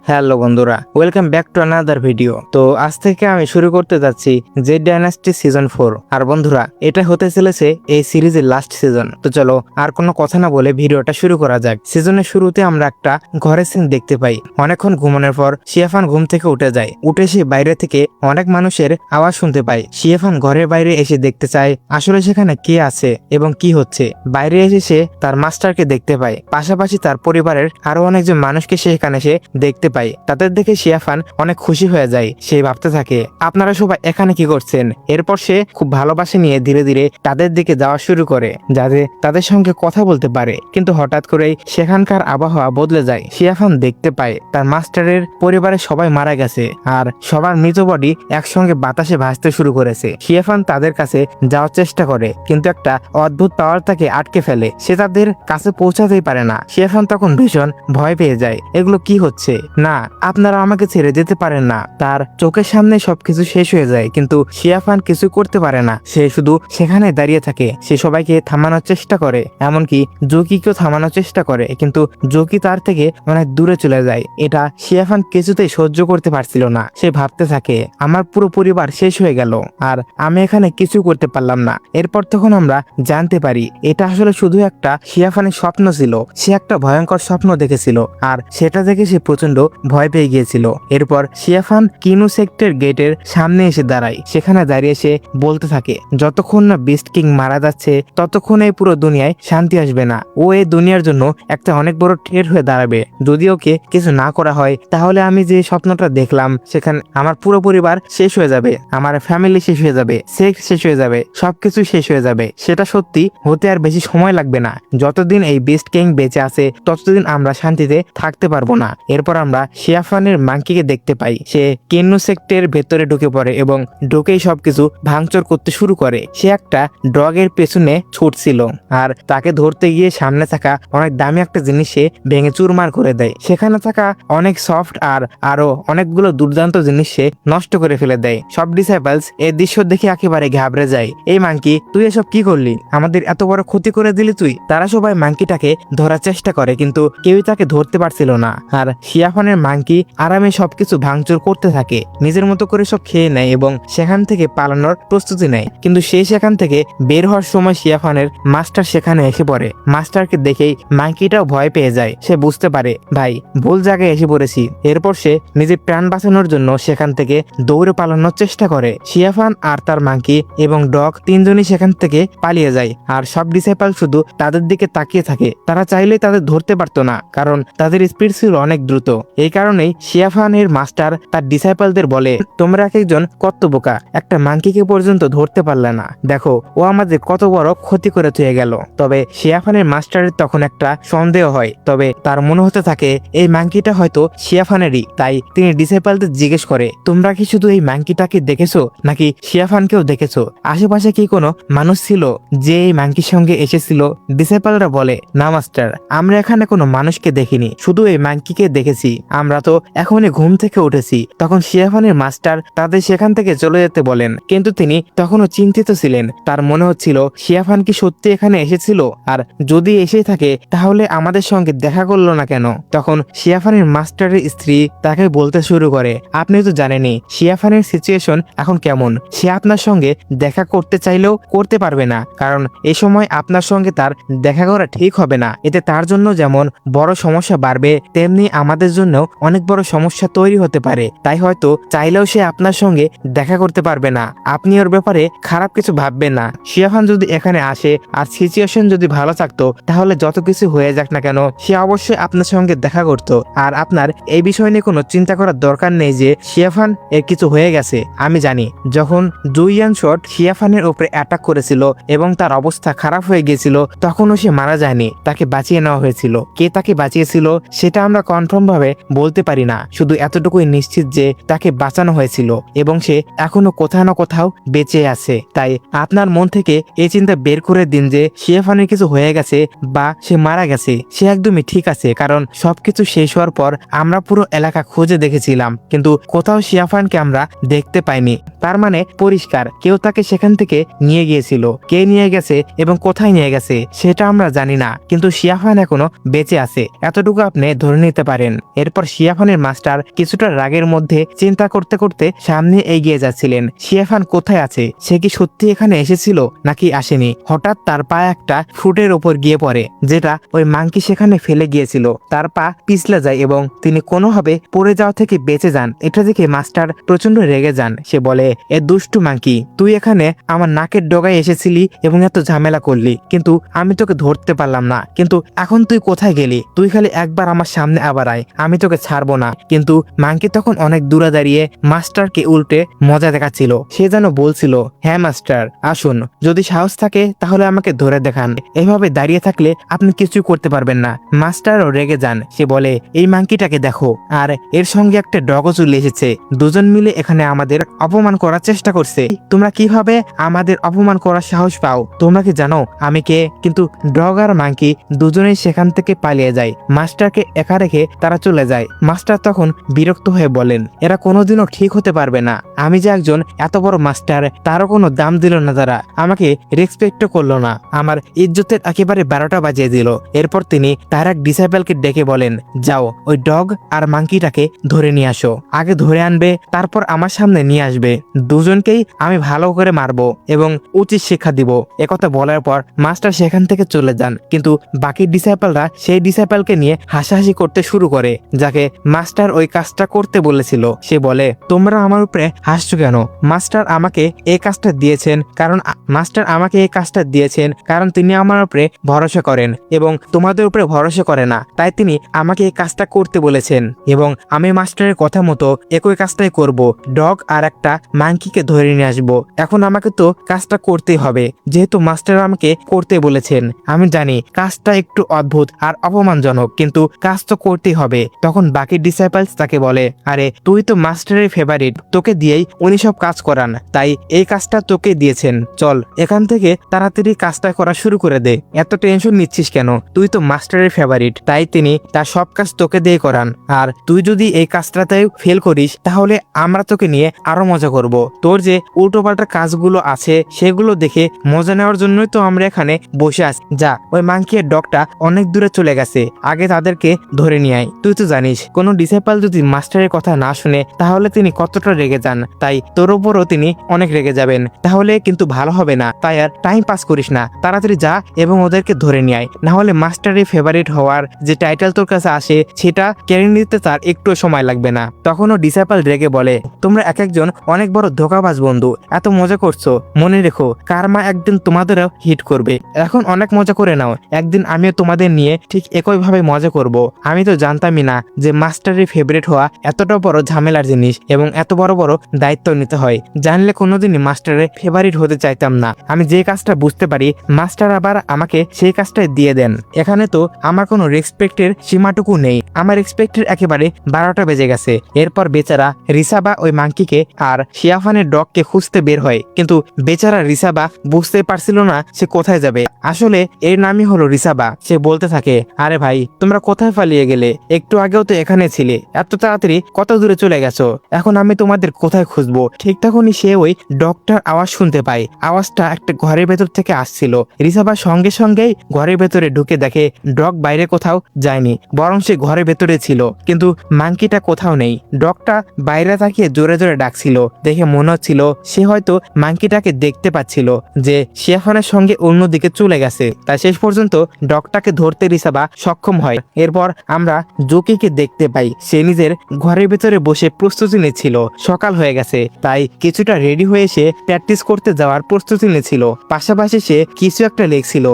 Hello বন্ধুরা, welcome back to another video. তো আজ থেকে আমি শুরু করতে যাচ্ছি জেড ডাইনাস্টি সিজন 4। আর বন্ধুরা, এটা হতে চলেছে এই সিরিজের লাস্ট সিজন। তো চলো আর কোনো কথা না বলে ভিডিওটা শুরু করা যাক। সিজনের শুরুতে আমরা একটা ঘরের সিন দেখতে পাই। অনেকক্ষণ ঘুমানোর পর শিয়াফান ঘুম থেকে উঠে যায়। উঠে সে বাইরে থেকে অনেক মানুষের আওয়াজ শুনতে পায়। শিয়াফান ঘরের বাইরে এসে দেখতে চায় আসলে সেখানে কে আছে এবং কি হচ্ছে। বাইরে এসে সে তার মাস্টারকে দেখতে পায়, পাশাপাশি তার পরিবারের আরো অনেকজন মানুষকে সেখানে সে দেখতে পাই। তাদের দেখে শিয়াফান অনেক খুশি হয়ে যায়। সে ভাবতে থাকে আপনারা সবাই এখানে কি করছেন। এরপর সে খুব ভালোবাসা নিয়ে ধীরে ধীরে তাদের দিকে যাওয়া শুরু করে, যাতে তাদের সঙ্গে কথা বলতে পারে। কিন্তু হঠাৎ করেই সেখানকার আবহাওয়া বদলে যায়। শিয়াফান দেখতে পায় তার মাস্টারের পরিবারের সবাই মারা গেছে আর সবার মৃত বডি একসঙ্গে বাতাসে ভাসতে শুরু করেছে। শিয়াফান তাদের কাছে যাওয়ার চেষ্টা করে, কিন্তু একটা অদ্ভুত পাওয়ার তাকে আটকে ফেলে। সে তাদের কাছে পৌঁছাতেই পারে না। শিয়াফান তখন ভীষণ ভয় পেয়ে যায়। এগুলো কি হচ্ছে? না, আপনারা আমাকে ছেড়ে যেতে পারেন না। তার চোখের সামনে সবকিছু শেষ হয়ে যায়, কিন্তু শিয়াফান কিছু করতে পারে না। সে শুধু সেখানে দাঁড়িয়ে থাকে। সে সবাইকে থামানোর চেষ্টা করে, এমনকি জোকিকেও থামানোর চেষ্টা করে, কিন্তু জোকি তার থেকে অনেক দূরে চলে যায়। এটা শিয়াফান কিছুতেই সহ্য করতে পারছিল না। সে ভাবতে থাকে আমার পুরো পরিবার শেষ হয়ে গেল আর আমি এখানে কিছু করতে পারলাম না। এরপর তখন আমরা জানতে পারি এটা আসলে শুধু একটা শিয়াফানের স্বপ্ন ছিল। সে একটা ভয়ঙ্কর স্বপ্ন দেখেছিল আর সেটা দেখে সে প্রচন্ড ভয় পেয়ে গিয়েছিল। এরপর শিয়াফান কিনু সেক্টর গেটের সামনে এসে দাঁড়ায়। সেখানে দাঁড়িয়ে সে বলতে থাকে যতক্ষণ না বিস্ট কিং মারা যাচ্ছে ততক্ষণ এই পুরো দুনিয়ায় শান্তি আসবে না। ও এই দুনিয়ার জন্য একটা অনেক বড় ঠের হয়ে দাঁড়াবে। যদি ওকে কিছু না করা হয় তাহলে আমি যে স্বপ্নটা দেখলাম সেখানে আমার পুরো পরিবার শেষ হয়ে যাবে, আমার ফ্যামিলি শেষ হয়ে যাবে, সেক্স শেষ হয়ে যাবে, সবকিছু শেষ হয়ে যাবে। সেটা সত্যি হতে আর বেশি সময় লাগবে না। যতদিন এই বিস্ট কিং বেঁচে আছে ততদিন আমরা শান্তিতে থাকতে পারবো না। এরপর আমরা শিয়াফানের মাঙ্কিকে দেখতে পাই। সে কেন্নু সেক্টরের ভেতরে ঢুকে পড়ে এবং ঢুকেই সবকিছু ভাঙচুর করতে শুরু করে। সে একটা ড্রগের পেছনে ছুটছিল আর তাকে ধরতে গিয়ে সামনে থাকা অনেক দামি একটা জিনিস সে ভেঙে চুরমার করে দেয়। সেখানে থাকা অনেক সফট আর আরো অনেকগুলো দুর্দান্ত জিনিস সে নষ্ট করে ফেলে দেয়। সব ডিসাইপলস এই দৃশ্য দেখে একেবারে ঘাবড়ে যায়। এই মাঙ্কি, তুই এসব কি করলি? আমাদের এত বড় ক্ষতি করে দিলি তুই। তারা সবাই মাঙ্কিটাকে ধরার চেষ্টা করে, কিন্তু কেউই তাকে ধরতে পারছিল না। আর শিয়াফানের মাঙ্কি আরামে সবকিছু ভাঙচুর করতে থাকে, নিজের মতো করে সব খেয়ে নেয় এবং সেখান থেকে পালানোর প্রস্তুতি নেয়। কিন্তু সে সেখান থেকে বের হওয়ার সময় শিয়াফানের মাস্টার সেখানে এসে পড়ে। মাস্টারকে দেখেই মাঙ্কিটাও ভয় পেয়ে যায়। সে বুঝতে পারে ভাই ভুল জায়গায় এসে পড়েছি। এরপর সে নিজের প্রাণ বাঁচানোর জন্য সেখান থেকে দৌড়ে পালানোর চেষ্টা করে। শিয়াফান আর তার মাঙ্কি এবং ডগ তিনজনই সেখান থেকে পালিয়ে যায়। আর সব ডিসাইপল শুধু তাদের দিকে তাকিয়ে থাকে। তারা চাইলেই তাদের ধরতে পারতো না, কারণ তাদের স্পিড ছিল অনেক দ্রুত। এই কারণেই শিয়াফানের মাস্টার তার ডিসাইপলদের বলে তোমরা এক একজন কত বোকা, একটা মাঙ্কিকে পর্যন্ত ধরতে পারলে না। দেখো ও আমাদের কত বড় ক্ষতি করে থুয়ে গেল। তবে শিয়াফানের মাস্টারের তখন একটা সন্দেহ হয়। তবে তার মনে হতে থাকে এই মাঙ্কিটা হয়তো শিয়াফানেরই। তাই তিনি ডিসাইপলদের জিজ্ঞেস করে তোমরা কি শুধু এই মাঙ্কিটাকে দেখেছো নাকি শিয়াফানকেও দেখেছো? আশেপাশে কি কোনো মানুষ ছিল যে এই মাঙ্কির সঙ্গে এসেছিল? ডিসাইপলরা বলে না মাস্টার, আমরা এখানে কোনো মানুষকে দেখিনি, শুধু এই মাঙ্কিকে দেখেছি। আমরা তো এখনই ঘুম থেকে উঠেছি। তখন শিয়াফানের মাস্টার তাদের সেখান থেকে চলে যেতে বলেন, কিন্তু তিনি তখনও চিন্তিত ছিলেন। তার মনে হচ্ছিল শিয়াফান কি সত্যি এখানে এসেছিল, আর যদি এসে থাকে তাহলে আমাদের সঙ্গে দেখা করলো না কেন? তখন শিয়াফানের মাস্টারের স্ত্রী তাকে বলতে শুরু করে আপনি তো জানেনই শিয়াফানের সিচুয়েশন এখন কেমন। সে আপনার সঙ্গে দেখা করতে চাইলেও করতে পারবে না, কারণ এই সময় আপনার সঙ্গে তার দেখা করা ঠিক হবে না। এতে তার জন্য যেমন বড় সমস্যা বাড়বে, তেমনি আমাদের জন্য অনেক বড় সমস্যা তৈরি হতে পারে। তাই হয়তো চাইলেও সে আপনার সঙ্গে দেখা করতে পারবে না। আপনি ওর ব্যাপারে খারাপ কিছু ভাববেন না। শিয়াফান যদি এখানে আসে আর সিচুয়েশন যদি ভালো থাকতো তাহলে যত কিছু হয়ে যাক না কেন সে অবশ্যই আপনার সঙ্গে দেখা করতো। আর আপনার এই বিষয় নিয়ে কোনো চিন্তা করার দরকার নেই যে শিয়াফান এর কিছু হয়ে গেছে। আমি জানি যখন জুইয়ান শট শিয়াফানের উপরে অ্যাটাক করেছিল এবং তার অবস্থা খারাপ হয়ে গিয়েছিল তখনও সে মারা যায়নি, তাকে বাঁচিয়ে নেওয়া হয়েছিল। কে তাকে বাঁচিয়েছিল সেটা আমরা কনফার্ম ভাবে বলতে পারি না, শুধু এতটুকুই নিশ্চিত যে তাকে বাঁচানো হয়েছিল এবং সে এখনো কোথাও না কোথাও বেঁচে আছে। তাই আপনার মন থেকে এই চিন্তা বের করে দিন যে শিয়াফানের কিছু হয়ে গেছে বা সে মারা গেছে। সে একদমই ঠিক আছে, কারণ সবকিছু শেষ হওয়ার পর আমরা পুরো এলাকা খুঁজে দেখেছিলাম, কিন্তু কোথাও শিয়াফানকে আমরা দেখতে পাইনি। তার মানে পরিষ্কার কেউ তাকে সেখান থেকে নিয়ে গিয়েছিল। কে নিয়ে গেছে এবং কোথায় নিয়ে গেছে সেটা আমরা জানি না, কিন্তু শিয়াফান এখনো বেঁচে আছে, এতটুকু আপনি ধরে নিতে পারেন। এর এরপর শিয়াফানের মাস্টার কিছুটা রাগের মধ্যে চিন্তা করতে করতে সামনে এগিয়ে যাচ্ছিলেন। শিয়াফান কোথায় আছে, সে কি সত্যি এখানে এসেছিল নাকি আসেনি? হঠাৎ তার পা একটা ফ্রুটের ওপর গিয়ে পড়ে, যেটা ওই মাংকি সেখানে ফেলে গিয়েছিল। তার পা পিছলে যায় এবং তিনি কোনোভাবে পড়ে যাওয়া থেকে বেঁচে যান। এটা দেখে মাস্টার প্রচন্ড রেগে যান। সে বলে, এ দুষ্টু মাংকি, তুই এখানে আমার নাকের ডগায় এসেছিলি এবং এত ঝামেলা করলি, কিন্তু আমি তোকে ধরতে পারলাম না। কিন্তু এখন তুই কোথায় গেলি? তুই খালি একবার আমার সামনে আবার আয়, আমি তোকে ছাড়বো না। কিন্তু মাংকি তখন অনেক দূরে দাঁড়িয়ে মাস্টারকে উল্টে মজা দেখাচ্ছিল। সে যেন বলছিল, হ্যাঁ মাস্টার, আসুন, যদি সাহস থাকে তাহলে আমাকে ধরে দেখান। এভাবে দাঁড়িয়ে থাকলে আপনি কিছু করতে পারবেন না। মাস্টারও রেগে যান। সে বলে, এই মাংকিটাকে দেখো, আর এর সঙ্গে একটা ডগও চলে এসেছে। দুজন মিলে এখানে আমাদের অপমান করার চেষ্টা করছে। তোমরা কিভাবে আমাদের অপমান করার সাহস পাও? তোমরা কি জানো আমি কে? কিন্তু ডগ আর মাংকি দুজনেই সেখান থেকে পালিয়ে যায়। মাস্টারকে একা রেখে তারা চলে যায়। মাস্টার তখন বিরক্ত হয়ে বলেন, এরা কোনোদিনও ঠিক হতে পারবে না। আমি যে একজন এত বড় মাস্টার, তারও কোনো দাম দিল না, তারা আমাকে রেসপেক্টও করলো না, আমার ইজ্জতের একেবারে 12টা বাজিয়ে দিল। এরপর তিনি তার এক ডিসাইপলকে ডেকে বলেন, যাও, ওই ডগ আর মাংকিটাকে ধরে নিয়ে আসো। আগে ধরে আনবে, তারপর আমার সামনে নিয়ে আসবে। দুজনকেই আমি ভালো করে মারবো এবং উচিত শিক্ষা দিব। একথা বলার পর মাস্টার সেখান থেকে চলে যান। কিন্তু বাকি ডিসাইপলরা সেই ডিসাইপলকে নিয়ে হাসাহাসি করতে শুরু করে, যাকে মাস্টার ওই কাজটা করতে বলেছিল। সে বলে, তোমরা আমার উপরে হাসছো কেন? মাস্টার আমাকে এই কাজটা দিয়েছেন কারণ তিনি আমার উপরে ভরসা করেন এবং তোমাদের উপরে ভরসা করে না, তাই তিনি আমাকে এই কাজটা করতে বলেছেন এবং আমি মাস্টারের কথা মতো একই কাজটাই করব। ডগ আর একটা মাংকিকে ধরে নিয়ে আসবো। এখন আমাকে তো কাজটা করতেই হবে, যেহেতু মাস্টার আমাকে করতে বলেছেন। আমি জানি কাজটা একটু অদ্ভুত আর অপমানজনক, কিন্তু কাজ তো করতেই হবে। তখন বাকি ডিসাইপলস তাকে বলে, আরে তুই তো মাস্টারের ফেভারিট, তোকে দিয়েই উনি সব কাজ করান, তাই এই কাজটা তোকে দিয়েছেন। চল এখান থেকে তাড়াতাড়ি কাজটা করা শুরু করে দে। এত টেনশন নিচ্ছিস কেন? তুই তো মাস্টারের ফেভারিট, তাই তিনি তার সব কাজ তোকে দিয়ে করান। আর তুই যদি এই কাজটাতেও ফেল করিস তাহলে আমরা তোকে নিয়ে আরো মজা করব। তোর যে উল্টোপাল্টা কাজগুলো আছে সেগুলো দেখে মজা নেওয়ার জন্যই তো আমরা এখানে বসে আছি। যা, ওই মাংকি এর ডগটা অনেক দূরে চলে গেছে, আগে তাদেরকে ধরে নিয়ে আয়। তুই তো জানিস কোনো ডিসাইপল যদি মাস্টারের কথা না শুনে তাহলে তিনি কতটা রেগে যান, তাই তোর উপরও তিনি অনেক রেগে যাবেন। তাহলে কিন্তু ভালো হবে না, তাই আর টাইম পাস করিস না, তাড়াতাড়ি যা এবং ওদেরকে ধরে নিয়ে আয়। না হলে মাস্টারের ফেভারিট হওয়ার যে টাইটেল তোর কাছে আসে সেটা কেড়ে নিতে তার একটু সময় লাগবে না। তখনও ডিসাইপল রেগে বলে, তোমরা এক একজন অনেক বড় ধোঁকাবাজ বন্ধু, এত মজা করছো, মনে রেখো কার্মা একদিন তোমাদেরও হিট করবে। এখন অনেক মজা করে নাও, একদিন আমিও তোমাদের নিয়ে ঠিক একইভাবে মজা করব। আমি তো জানতামই না যে মাস্টারের ফেভারিট হওয়া এতটা বড় ঝামেলার জিনিস এবং এত বড় বড় দায়িত্ব নিতে হয়। জানলে কোনোদিনই মাস্টারের ফেভারিট হতে চাইতাম না। আমি যে কাজটা বুঝতে পারি মাস্টার আবার আমাকে সেই কাজটাই দিয়ে দেন। এখানে তো আমার কোনো রেসপেক্টের সীমাটুকু নেই, আমার রেসপেক্টের একেবারে 12টা বেজে গেছে। এরপর বেচারা রিসাবা ওই মাংকিকে আর শিয়াফানের ডগকে খুঁজতে বের হয়, কিন্তু বেচারা রিসাবা বুঝতে পারছিল না সে কোথায় যাবে। আসলে এর নামই হলো রিসাবা। সে বলতে থাকে, আরে ভাই, তোমরা কোথায় পালিয়ে গেলে? একটু আগেও তো এখানে ছিলে, এত তাড়াতাড়ি কত দূরে চলে গেছো? এখন আমি তোমাদের কোথায় খুঁজবো? ঠিক তখনই সে ওই ডগটার আওয়াজ শুনতে পায়। আওয়াজটা একটা ঘরের ভেতর থেকে আসছিল। রিসাবা সঙ্গে সঙ্গেই ঘরের ভেতরে ঢুকে দেখে ডগ বাইরে কোথাও যায়নি, বরং সে ঘরের ভেতরে ছিল। কিন্তু মাংকিটা কোথাও নেই। ডগটা বাইরে তাকিয়ে জোরে জোরে ডাকছিল, দেখে মনে হচ্ছিল সে হয়তো মাংকিটাকে দেখতে পাচ্ছিল যে শিয়াফানের সঙ্গে অন্যদিকে চলে গেছে। তাই শেষ পর্যন্ত ডগটাকে ধরতে রিসাবা সক্ষম হয়। এরপর আমরা জুকিকে দেখতে পাই, সে নিজের ঘরের ভেতরে বসে প্রস্তুতি নিচ্ছিল। সকাল হয়ে গেছে, তাই কিছুটা রেডি হয়ে সে প্র্যাকটিস করতে যাওয়ার প্রস্তুতি নিচ্ছিল। পাশাপাশি সে কিছু একটা লিখছিল,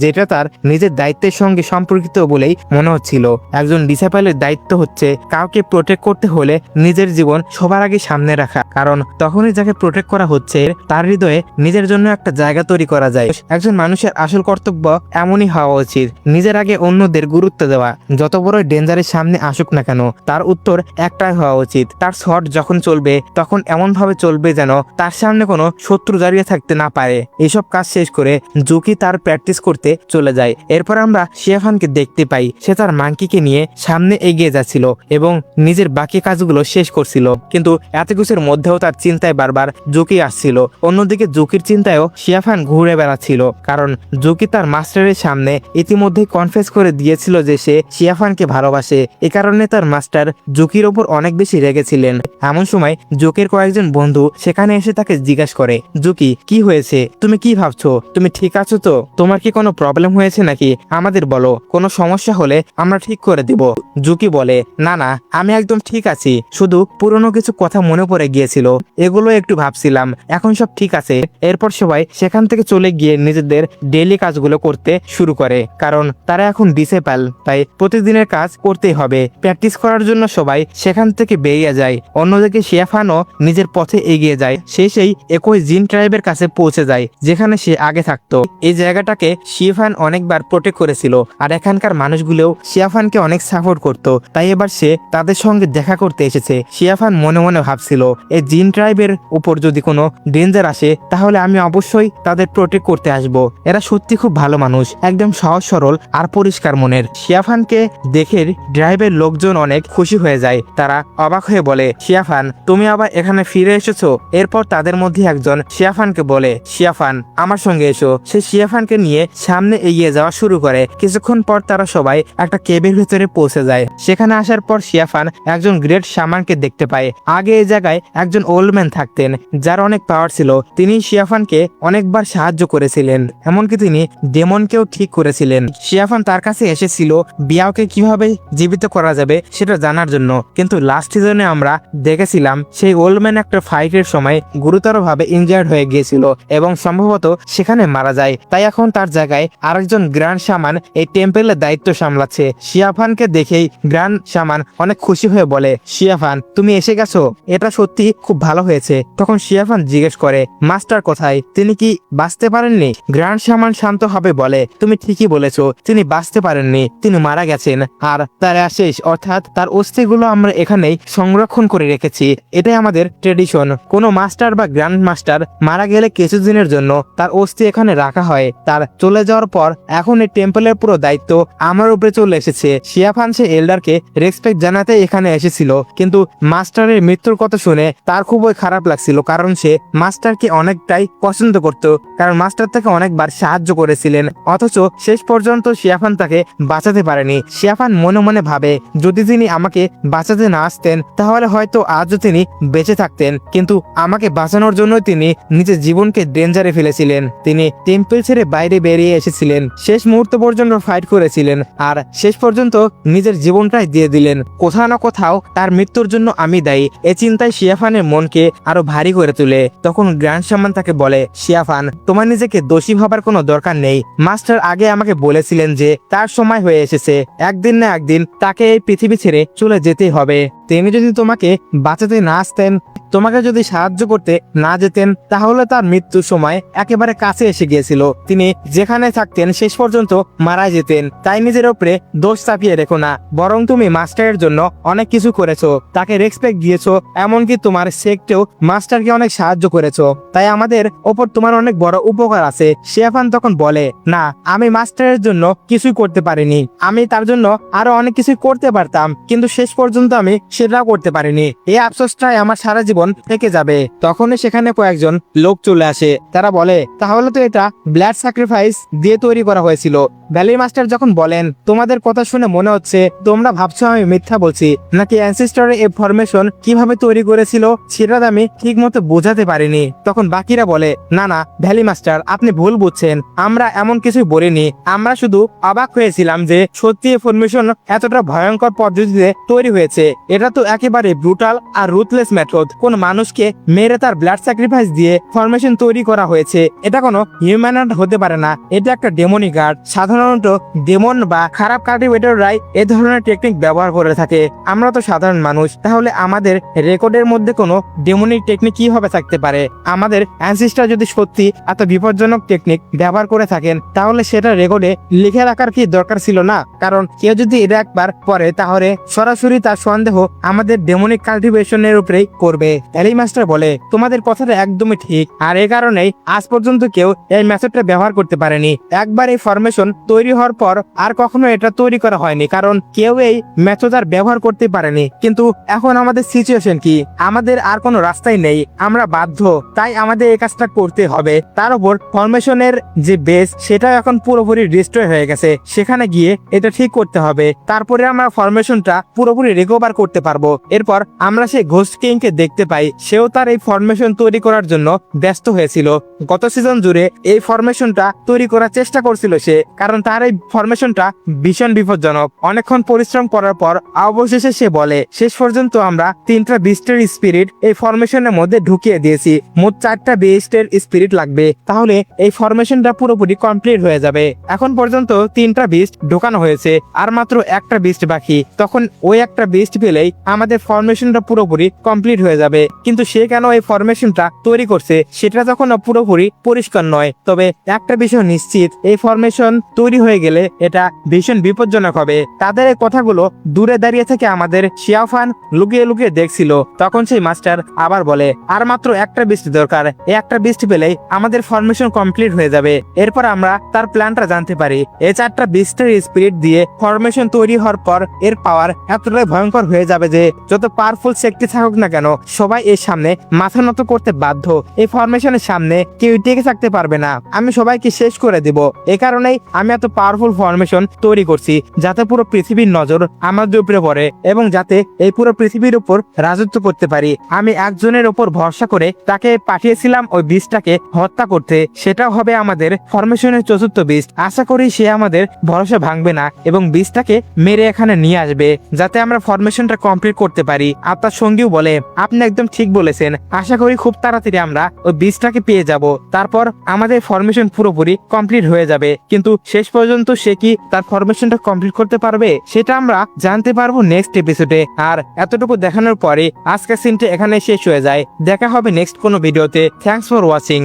যেটা তার নিজের দায়িত্বের সঙ্গে সম্পর্কিত বলেই মনে হচ্ছিল। একজন ডিসাইপলের দায়িত্ব হচ্ছে কাউকে প্রোটেক্ট করতে হলে নিজের জীবন সবার আগে সামনে রাখা, কারণ তখনই যাকে প্রোটেক্ট করা হচ্ছে তার হৃদয়ে নিজের জন্য একটা জায়গা তৈরি করা যায়। একজন মানুষের আসল কর্তব্য এমনই হওয়া উচিত, নিজের আগে অন্যদের গুরুত্ব দেওয়া। যত বড় ডেঞ্জারের সামনে আসুক না কেন, তার উত্তর একটাই হওয়া উচিত। তার শট যখন চলবে তখন এমন ভাবে চলবে যেন তার সামনে কোনো শত্রু দাঁড়িয়ে থাকতে না পারে। এইসব কাজ শেষ করে জুকি তার প্র্যাকটিস করতে চলে যায়। এরপর আমরা শিয়াফানকে দেখতে পাই, সে তার মাংকিকে নিয়ে সামনে এগিয়ে যাচ্ছিল এবং নিজের বাকি কাজগুলো শেষ করছিল। কিন্তু এত কিছুর মধ্যেও তার চিন্তায় বারবার জুকি আসছিল। অন্যদিকে জুকির চিন্তায়ও শিয়াফান ঘুরে বেড়াচ্ছিল, কারণ জুকি তার মাস্টারের সামনে ইতিমধ্যে কনফেস করে দিয়েছিল যে সে শিয়াফানকে ভালোবাসে। এ কারণে তার মাস্টার জুকির ওপর অনেক বেশি রেগেছিলেন। এমন সময় জুকির কয়েকজন বন্ধু সেখানে এসে তাকে জিজ্ঞাসা করে, জুকি কি হয়েছে, তুমি কি ভাবছো, তুমি ঠিক আছো তো, তোমার কি কোনো প্রবলেম হয়েছে নাকি, আমাদের বলো, কোনো সমস্যা হলে আমরা ঠিক করে দিব। জুকি বলে, না না, আমি একদম ঠিক আছি, শুধু পুরনো কিছু কথা মনে পড়ে গিয়েছিল, এগুলো একটু ভাবছিলাম, এখন সব ঠিক আছে। এরপর সবাই সেখান থেকে চলে গিয়ে নিজেদের ডেইলি কাজগুলো করতে শুরু করে, কারণ তারা এখন ডিসেবল, তাই প্রতিদিনের কাজ করতেই হবে। প্র্যাকটিস করার জন্য সবাই সেখান থেকে বেরিয়ে যায়। অন্যদিকে শিয়াফানও নিজের পথে এগিয়ে যায়। সেই একই জিন ট্রাইবের কাছে পৌঁছে যায় যেখানে সে আগে থাকতো। এই জায়গাটাকে শিয়াফান অনেকবার প্রোটেক্ট করেছিল, আর এখানকার মানুষগুলোও শিয়াফানকে অনেক সাপোর্ট করতো, তাই এবার সে তাদের সঙ্গে দেখা করতে এসেছে। শিয়াফান মনে মনে ভাবছিল, এই জিন ট্রাইবের উপর যদি কোনো ডেঞ্জার আসে তাহলে আমি অবশ্যই তাদের প্রোটেক্ট করতে আসব। এরা সত্যি খুব ভালো মানুষ, একদম সহজ সরল আর পরিষ্কার মনের। শিয়াফানকে দেখে ড্রাইভের লোকজন অনেক খুশি হয়ে যায়। তারা অবাক হয়ে বলে, শিয়াফান তুমি আবার এখানে ফিরে এসেছো। এরপর তাদের মধ্যে একজন শিয়াফানকে বলে, শিয়াফান আমার সঙ্গে এসো। সে শিয়াফানকে নিয়ে সামনে এগিয়ে যাওয়া শুরু করে। কিছুক্ষণ পর তারা সবাই একটা কেবের ভিতরে পৌঁছে যায়। সেখানে আসার পর শিয়াফান একজন গ্রেট শামানকে দেখতে পায়। আগে এই জায়গায় একজন ওল্ড ম্যান থাকতেন যার অনেক পাওয়ার ছিল। তিনি শিয়াফানকে অনেকবার সাহায্য করেছিলেন, এমনকি তিনি ডেমনকেও ঠিক করেছিলেন। শিয়াফান তার কাছে এসেছিল বিয়াওকে কিভাবে জীবিত করা যাবে সেটা জানার জন্য, কিন্তু লাস্ট সিজনে আমরা দেখেছিলাম সেই ওল্ড ম্যান একটা ফাইটের সময় গুরুতরভাবে ইনজার্ড হয়ে গিয়েছিল এবং সম্ভবত সেখানে মারা যায়। তাই এখন তার জায়গায় আরেকজন গ্র্যান্ড শামান এই টেম্পেলের দায়িত্ব সামলাচ্ছে। শিয়াফানকে দেখেই গ্র্যান্ড শামান অনেক খুশি হয়ে বলে, শিয়াফান তুমি এসে গেছো, এটা সত্যি খুব ভালো হয়েছে। তখন শিয়াফান জিজ্ঞেস করে, মাস্টার কোথায়, তিনি কি বাঁচতে পারেননি? গ্র্যান্ড শামান শান্তভাবে বলে, তুমি ঠিকই বলেছো, তিনি বাঁচতে পারেননি, তিনি মারা গেছেন, আর তার শেষ অর্থাৎ তার অস্থিগুলো আমরা এখানেই সংরক্ষণ করে রেখেছি। এটাই আমাদের ট্রেডিশন। কোনো মাস্টার বা গ্র্যান্ড মাস্টার মারা গেলে কিছুদিনের জন্য তার অস্থি এখানে রাখা হয়। তার চলে যাওয়ার পর এখন এই টেম্পলের পুরো দায়িত্ব আমার উপরে চলে এসেছে। শিয়াফান সে এল্ডারকে রেসপেক্ট জানাতে এখানে এসেছিল, কিন্তু মাস্টারের মৃত্যুর কথা শুনে তার খুবই খারাপ লাগছিল, কারণ সে মাস্টারকে অনেকটাই পছন্দ করত, কারণ মাস্টার তাকে অনেকবার সাহায্য করেছিলেন, অথচ শেষ পর্যন্ত শিয়াফান তাকে বাঁচাতে পারেনি। শিয়াফান মনে মনে ভাবে, যদি তিনি আমাকে বাঁচাতে না আসতেন তাহলে হয়তো আজও তিনি বেঁচে থাকতেন, কিন্তু আমাকে বাঁচানোর জন্য তিনি নিজের জীবনকে ডেঞ্জারে ফেলেছিলেন। তিনি টেম্পল ছেড়ে বাইরে বেরিয়ে এসেছিলেন, শেষ মুহূর্ত পর্যন্ত ফাইট করেছিলেন, আর শেষ পর্যন্ত নিজের জীবনটাই দিয়ে দিলেন। কোথাও না কোথাও তার মৃত্যুর জন্য আমি দায়ী। এ চিন্তায় শিয়াফানের মনকে আরো ভারী করে তোলে। তখন গ্র্যান্ড শামান তাকে বলে, শিয়াফান তোমার নিজেকে দোষী ভাবার কোনো দরকার নেই। মাস্টার আগে আমাকে বলেছিলেন যে তার সময় হয়ে এসেছে, একদিন না একদিন তাকে এই পৃথিবী ছেড়ে চলে যেতেই হবে। তিনি যদি তোমাকে বাঁচাতে না আসতেন, তোমাকে যদি সাহায্য করতে না যেতেন, তাহলে তার মৃত্যুর সময় একেবারে কাছে এসে গিয়েছিল। তিনি যেখানে থাকতেন শেষ পর্যন্ত মারা যেতেন। তাই নিজের উপরে দোষ চাপিয়ে রেখো না, বরং তুমি মাস্টারের জন্য অনেক কিছু করেছো, তাকে রেসপেক্ট দিয়েছো, এমনকি তোমার সেক্টেও মাস্টারকে অনেক সাহায্য করেছো। তাই আমাদের ওপর তোমার অনেক বড় উপকার আছে। শিয়াফান তখন বলে, না আমি মাস্টারের জন্য কিছুই করতে পারিনি, আমি তার জন্য আরো অনেক কিছু করতে পারতাম, কিন্তু শেষ পর্যন্ত আমি সেটাও করতে পারিনি। এই আফসোসটাই আমার সারা জীবন থেকে যাবে। তখনই সেখানে কয়েকজন লোক চলে আসে। তারা বলে, তাহলে তো এটা ব্লাড স্যাক্রিফাইস দিয়ে তৈরি করা হয়েছিল। ভ্যালি মাস্টার যখন বলেন, তোমাদের কথা শুনে মনে হচ্ছে তোমরা ভাবছো আমি মিথ্যা বলছি, নাকি অ্যানসেস্টরের এই ফরমেশন কিভাবে তৈরি করেছিল সেটা আমি ঠিক মতো বোঝাতে পারিনি। তখন বাকিরা বলে, না না ভ্যালি মাস্টার, আপনি ভুল বুঝছেন, আমরা এমন কিছু বলিনি, আমরা শুধু অবাক হয়েছিলাম যে সত্যি এই ফরমেশন এতটা ভয়ঙ্কর পদ্ধতিতে তৈরি হয়েছে। এটা তো একেবারে ব্রুটাল আর রুথলেস মেথড। কোন মানুষকে মেরে তার ব্লাড স্যাক্রিফাইস দিয়ে ফরমেশন তৈরি করা হয়েছে। এটা কোনো হিউম্যান হতে পারে না, এটা একটা ডেমনিক আর্ট। সাধারণত ডেমন বা খারাপ কাল্টিভেটররাই এ ধরনের টেকনিক ব্যবহার করে থাকে। আমরা তো সাধারণ মানুষ, তাহলে আমাদের রেকর্ডের মধ্যে কোনো ডেমনিক টেকনিক কিভাবে থাকতে পারে? আমাদের অ্যানসেস্টর যদি সত্যি এত বিপজ্জনক টেকনিক ব্যবহার করে থাকেন, তাহলে সেটা রেকর্ডে লিখে রাখার কি দরকার ছিল না? কারণ কেউ যদি এটা একবার পড়ে তাহলে সরাসরি তার সন্দেহ আমাদের ডেমনিক কাল্টিভেশনের উপরেই করবে। এলি মাস্টার বলে, তোমাদের কথাটা একদমই ঠিক, আর এই কারণেই আজ পর্যন্ত কেউ এই মেথডটা ব্যবহার করতে পারেনি। একবার এই ফরমেশন তৈরি হওয়ার পর আর কখনো এটা তৈরি করা হয়নি, কারণ কেউ এই মেথড আর ব্যবহার করতে পারেনি। কিন্তু এখন আমাদের সিচুয়েশন কি? আমাদের আর কোনো রাস্তাই নেই, আমরা বাধ্য, তাই আমাদের এই কাজটা করতে হবে। তার উপর ফরমেশনের যে বেস সেটা এখন পুরোপুরি ডিস্ট্রয় হয়ে গেছে, সেখানে গিয়ে এটা ঠিক করতে হবে, তারপরে আমরা ফরমেশনটা পুরোপুরি রিকভার করতে পারবো। এরপর আমরা সেই ঘোস্ট কিংকে দেখতে পাই, সেও তার এই ফরমেশন তৈরি করার জন্য ব্যস্ত হয়েছিল। গত সিজন জুড়ে এই ফরমেশনটা তৈরি করার চেষ্টা করছিল সে, কারণ তার এই ফরমেশনটা ভীষণ বিপজ্জনক। অনেকক্ষণ পরিশ্রম করার পর অবশেষে সে বলে, শেষ পর্যন্ত আমরা 3টা বিস্টের স্পিরিট এই ফরমেশনের মধ্যে ঢুকিয়ে দিয়েছি। মোট 4টা বিস্টের স্পিরিট লাগবে, তাহলে এই ফরমেশনটা পুরোপুরি কমপ্লিট হয়ে যাবে। এখন পর্যন্ত 3টা বিস্ট ঢোকানো হয়েছে, আর মাত্র একটা বিস্ট বাকি। তখন ওই একটা বিস্ট পেলেই আমাদের ফরমেশনটা পুরোপুরি কমপ্লিট হয়ে যাবে। কিন্তু সে কেন এই ফরমেশনটা তৈরি করছে সেটা তখন পুরোপুরি পরিষ্কার নয়। তবে একটা বিষয় নিশ্চিত, এই ফরমেশন তৈরি হয়ে গেলে এটা ভীষণ বিপজ্জনক হবে। তাদের এই কথাগুলো দূরে দাঁড়িয়ে থেকে আমাদের শিয়াফান লুকিয়ে লুকিয়ে দেখছিল। তখন সেই মাস্টার আবার বলে, আর মাত্র একটা বৃষ্টি দরকার, এই একটা বৃষ্টি পেলেই আমাদের ফরমেশন কমপ্লিট হয়ে যাবে। এরপর আমরা তার প্ল্যানটা জানতে পারি। এই 4টা বৃষ্টির স্পিরিট দিয়ে ফরমেশন তৈরি হওয়ার পর এর পাওয়ার এতটাই ভয়ঙ্কর হয়ে যাবে যে যত পাওয়ারফুল শক্তি থাকুক না কেন, সবাই এর সামনে মাথা নত করতে বাধ্য। এই ফরমেশনের সামনে কেউ টিকে থাকতে পারবে না, আমি সবাইকে শেষ করে দিব। এ কারণেই আমি এত পাওয়ারফুল ফরমেশন তৈরি করছি, যাতে পুরো পৃথিবীর নজর আমাদের উপরে পড়ে এবং যাতে এই পুরো পৃথিবীর উপর রাজত্ব করতে পারি। আমি একজনের উপর ভরসা করে তাকে পাঠিয়েছিলাম ওই বীজটাকে হত্যা করতে, সেটাও হবে আমাদের ফরমেশনের 4র্থ বীজ। আশা করি সে আমাদের ভরসা ভাঙবে না এবং বীজটাকে মেরে এখানে নিয়ে আসবে, যাতে আমরা ফরমেশনটা কমপ্লিট করতে পারি। আপনার সঙ্গীও বলে, আপনি একদম ঠিক বলেছেন, আশা করি খুব তাড়াতাড়ি আমরা ওই বীজটাকে পেয়ে যাব, তারপর আমাদের ফরমেশন পুরোপুরি কমপ্লিট হয়ে যাবে। কিন্তু শেষ পর্যন্ত সে কি তার ফরমেশনটা কমপ্লিট করতে পারবে সেটা আমরা জানতে পারবো নেক্সট এপিসোডে। আর এতটুকু দেখানোর পরে আজকের সিনটা এখানে শেষ হয়ে যায়। দেখা হবে নেক্সট কোনো ভিডিওতে। Thanks for watching.